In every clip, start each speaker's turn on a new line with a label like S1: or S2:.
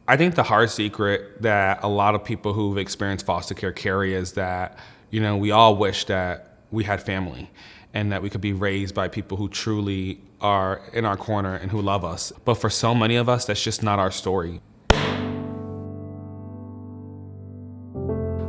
S1: I think the hard secret that a lot of people who've experienced foster care carry is that, we all wish that we had family and that we could be raised by people who truly are in our corner and who love us. But for so many of us, that's just not our story.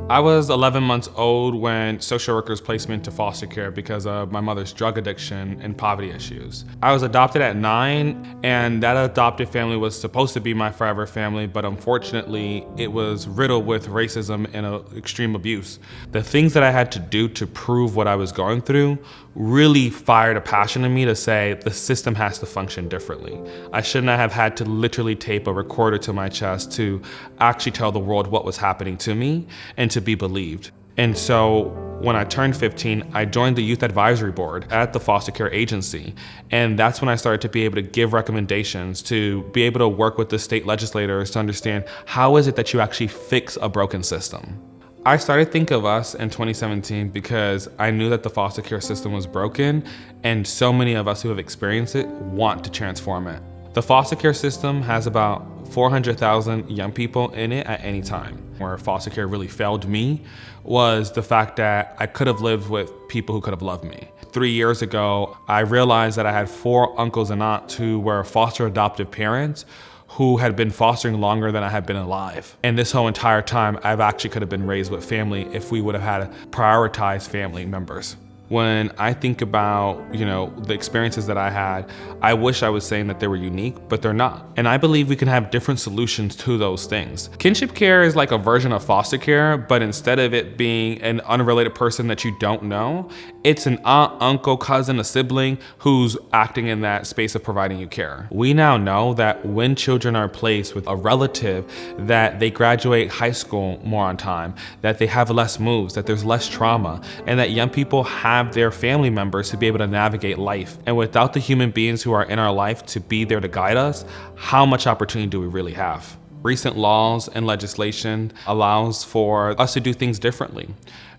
S1: I was 11 months old when social workers placed me into foster care because of my mother's drug addiction and poverty issues. I was adopted at 9, and that adopted family was supposed to be my forever family, but unfortunately, it was riddled with racism and extreme abuse. The things that I had to do to prove what I was going through really fired a passion in me to say the system has to function differently. I should not have had to literally tape a recorder to my chest to actually tell the world what was happening to me and to be believed. And so when I turned 15, I joined the youth advisory board at the foster care agency. And that's when I started to be able to give recommendations, to be able to work with the state legislators to understand how is it that you actually fix a broken system. I started to think of us in 2017 because I knew that the foster care system was broken, and so many of us who have experienced it want to transform it. The foster care system has about 400,000 young people in it at any time. Where foster care really failed me was the fact that I could have lived with people who could have loved me. 3 years ago, I realized that I had 4 uncles and aunts who were foster adoptive parents who had been fostering longer than I had been alive. And this whole entire time, I've actually could have been raised with family if we would have had prioritized family members. When I think about, the experiences that I had, I wish I was saying that they were unique, but they're not. And I believe we can have different solutions to those things. Kinship care is like a version of foster care, but instead of it being an unrelated person that you don't know, it's an aunt, uncle, cousin, a sibling who's acting in that space of providing you care. We now know that when children are placed with a relative, that they graduate high school more on time, that they have less moves, that there's less trauma, and that young people have their family members to be able to navigate life. And without the human beings who are in our life to be there to guide us, how much opportunity do we really have? Recent laws and legislation allows for us to do things differently.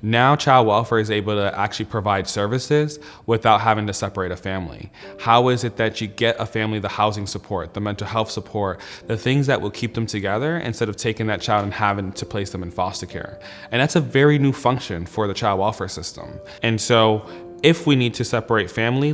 S1: Now child welfare is able to actually provide services without having to separate a family. How is it that you get a family the housing support, the mental health support, the things that will keep them together instead of taking that child and having to place them in foster care? And that's a very new function for the child welfare system. And so if we need to separate family,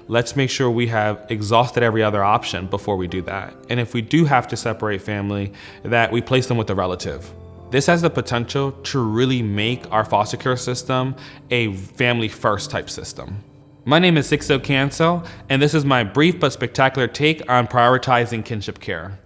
S1: let's make sure we have exhausted every other option before we do that. And if we do have to separate family, that we place them with a relative. This has the potential to really make our foster care system a family first type system. My name is Sixto Cancel, and this is my brief but spectacular take on prioritizing kinship care.